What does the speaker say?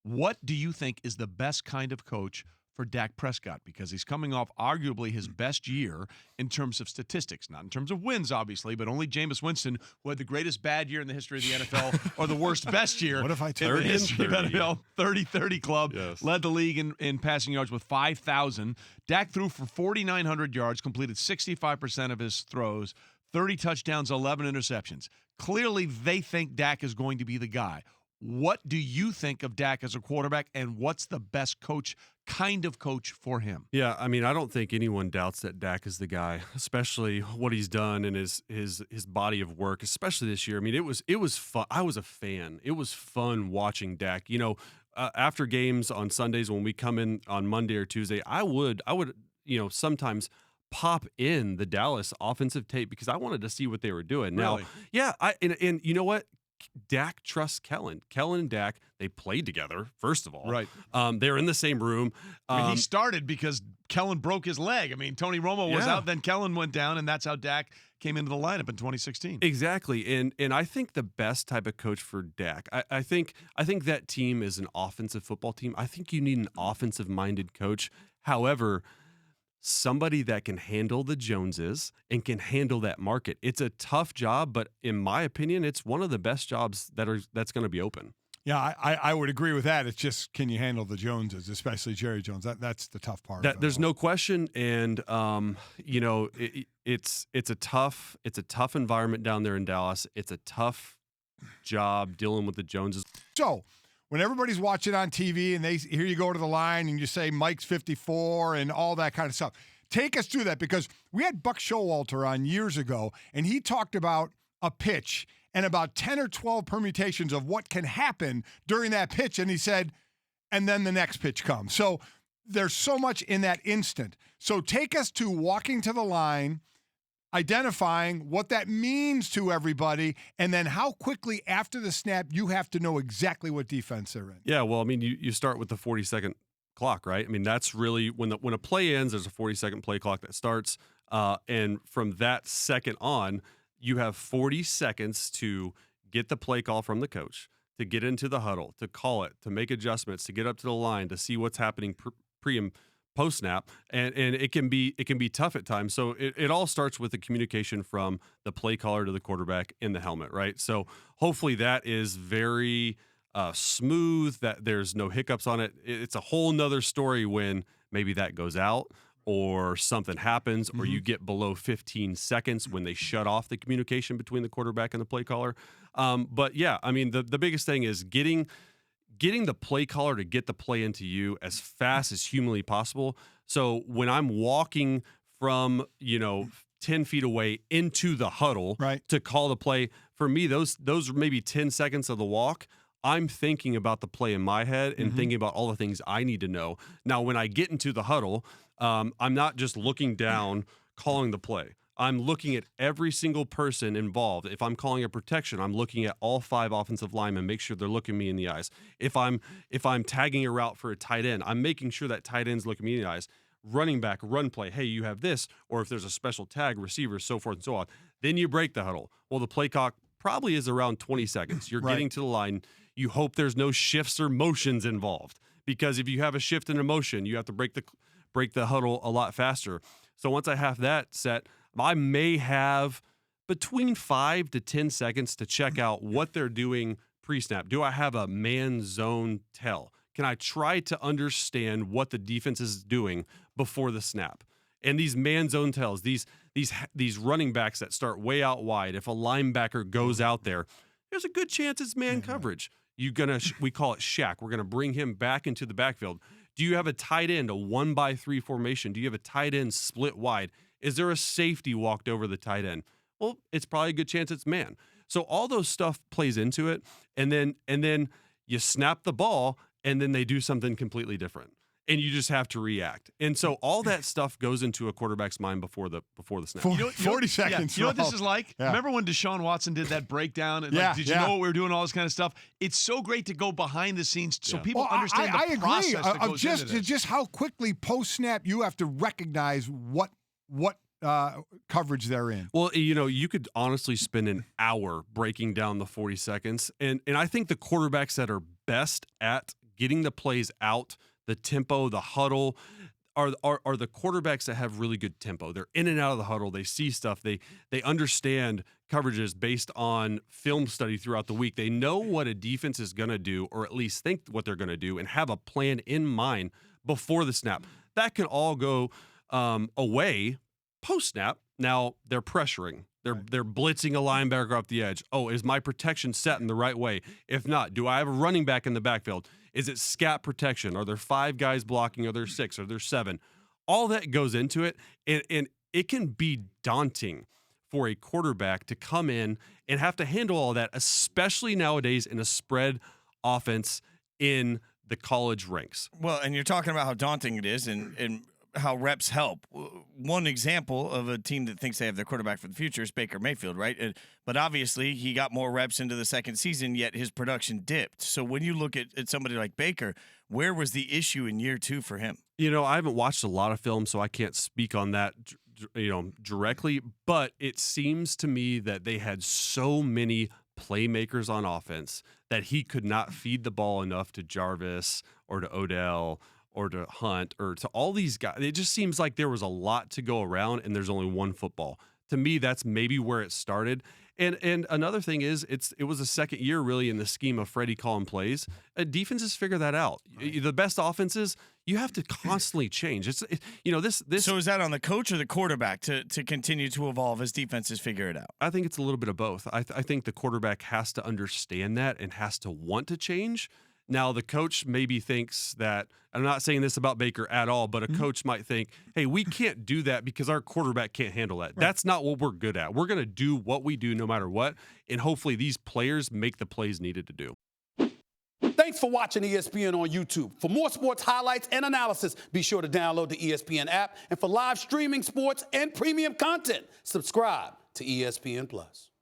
What do you think is the best kind of coach for Dak Prescott? Because he's coming off arguably his best year in terms of statistics, not in terms of wins, obviously, but only Jameis Winston, who had the greatest bad year in the history of the NFL, or the worst best year What if I in the history of the NFL. 30-30 club, Yes. led the league in passing yards with 5,000. Dak threw for 4,900 yards, completed 65% of his throws, 30 touchdowns, 11 interceptions. Clearly, they think Dak is going to be the guy. What do you think of Dak as a quarterback, and what's the best kind of coach for him? Yeah, I mean, I don't think anyone doubts that Dak is the guy, especially what he's done and his body of work, especially this year. I mean, it was fun. I was a fan. It was fun watching Dak. You know, after games on Sundays when we come in on Monday or Tuesday, I would sometimes pop in the Dallas offensive tape because I wanted to see what they were doing. Really? Now, yeah, and you know what? Dak trusts Kellen. Kellen and Dak, they played together, first of all. Right. They're in the same room. I mean, he started because Kellen broke his leg. I mean, Tony Romo was out, then Kellen went down, and that's how Dak came into the lineup in 2016. Exactly. And I think the best type of coach for Dak, I think that team is an offensive football team. I think you need an offensive-minded coach. However, somebody that can handle the Joneses and can handle that market. It's a tough job, but in my opinion, it's one of the best jobs that's going to be open. Yeah, I would agree with that. It's just, can you handle the Joneses, especially Jerry Jones? That's the tough part. There's no question, and it's a tough environment down there in Dallas. It's a tough job dealing with the Joneses. So, when everybody's watching on TV and they hear you go to the line and you say Mike's 54 and all that kind of stuff, take us through that, because we had Buck Showalter on years ago, and he talked about a pitch and about 10 or 12 permutations of what can happen during that pitch. And he said, and then the next pitch comes. So there's so much in that instant. So take us to walking to the line, identifying what that means to everybody, and then how quickly after the snap you have to know exactly what defense they're in. Yeah, well, I mean, you start with the 40-second clock, right? I mean, that's really when a play ends, there's a 40-second play clock that starts, and from that second on, you have 40 seconds to get the play call from the coach, to get into the huddle, to call it, to make adjustments, to get up to the line, to see what's happening pre and post snap, and it can be tough at times. So it all starts with the communication from the play caller to the quarterback in the helmet, right? So hopefully that is very smooth, that there's no hiccups on it. It's a whole nother story when maybe that goes out or something happens, or you get below 15 seconds when they shut off the communication between the quarterback and the play caller. But yeah, I mean, the biggest thing is getting the play caller to get the play into you as fast as humanly possible. So when I'm walking from, 10 feet away into the huddle to call the play, for me, those maybe 10 seconds of the walk, I'm thinking about the play in my head and thinking about all the things I need to know. Now, when I get into the huddle, I'm not just looking down, calling the play. I'm looking at every single person involved. If I'm calling a protection, I'm looking at all 5 offensive linemen, make sure they're looking me in the eyes. If I'm tagging a route for a tight end, I'm making sure that tight end's looking me in the eyes. Running back, run play, hey, you have this, or if there's a special tag, receivers, so forth and so on. Then you break the huddle. Well, the play clock probably is around 20 seconds. You're getting to the line. You hope there's no shifts or motions involved, because if you have a shift in a motion, you have to break the huddle a lot faster. So once I have that set, I may have between 5 to 10 seconds to check out what they're doing pre-snap. Do I have a man zone tell? Can I try to understand what the defense is doing before the snap? And these man zone tells, these running backs that start way out wide, if a linebacker goes out there, there's a good chance it's man coverage. We call it shack. We're gonna bring him back into the backfield. Do you have a tight end, a 1-by-3 formation? Do you have a tight end split wide? Is there a safety walked over the tight end? Well, it's probably a good chance it's man. So all those stuff plays into it, and then you snap the ball, and then they do something completely different, and you just have to react. And so all that stuff goes into a quarterback's mind before the snap. 40 seconds. You know what this is like? Yeah. Remember when Deshaun Watson did that breakdown? And did you know what we were doing? All this kind of stuff. It's so great to go behind the scenes so people understand the process that goes into this. Just how quickly post snap you have to recognize what coverage they're in. Well, you could honestly spend an hour breaking down the 40 seconds, and I think the quarterbacks that are best at getting the plays out, the tempo, the huddle. Are the quarterbacks that have really good tempo. They're in and out of the huddle. They see stuff. They understand coverages based on film study throughout the week. They know what a defense is going to do, or at least think what they're going to do, and have a plan in mind before the snap. That can all go away post-snap. Now they're pressuring. They're blitzing a linebacker off the edge. Oh, is my protection set in the right way? If not, do I have a running back in the backfield? Is it scat protection? Are there 5 guys blocking? Are there 6? Are there 7? All that goes into it, and it can be daunting for a quarterback to come in and have to handle all that, especially nowadays in a spread offense in the college ranks. Well, and you're talking about how daunting it is and how reps help. One example of a team that thinks they have their quarterback for the future is Baker Mayfield, right? But obviously, he got more reps into the second season, yet his production dipped. So when you look at somebody like Baker, where was the issue in year 2 for him? You know, I haven't watched a lot of film, so I can't speak on that, directly. But it seems to me that they had so many playmakers on offense that he could not feed the ball enough to Jarvis or to Odell or to Hunt or to all these guys. It just seems like there was a lot to go around, and there's only one football. To me, that's maybe where it started. And another thing is, it was a second year really in the scheme of Freddie calling plays. Defenses figure that out. Right. The best offenses, you have to constantly change. This. So is that on the coach or the quarterback to continue to evolve as defenses figure it out? I think it's a little bit of both. I think the quarterback has to understand that and has to want to change. Now, the coach maybe thinks that, I'm not saying this about Baker at all, but a coach might think, hey, we can't do that because our quarterback can't handle that. Right. That's not what we're good at. We're going to do what we do no matter what, and hopefully these players make the plays needed to do. Thanks for watching ESPN on YouTube. For more sports highlights and analysis, be sure to download the ESPN app. And for live streaming sports and premium content, subscribe to ESPN+.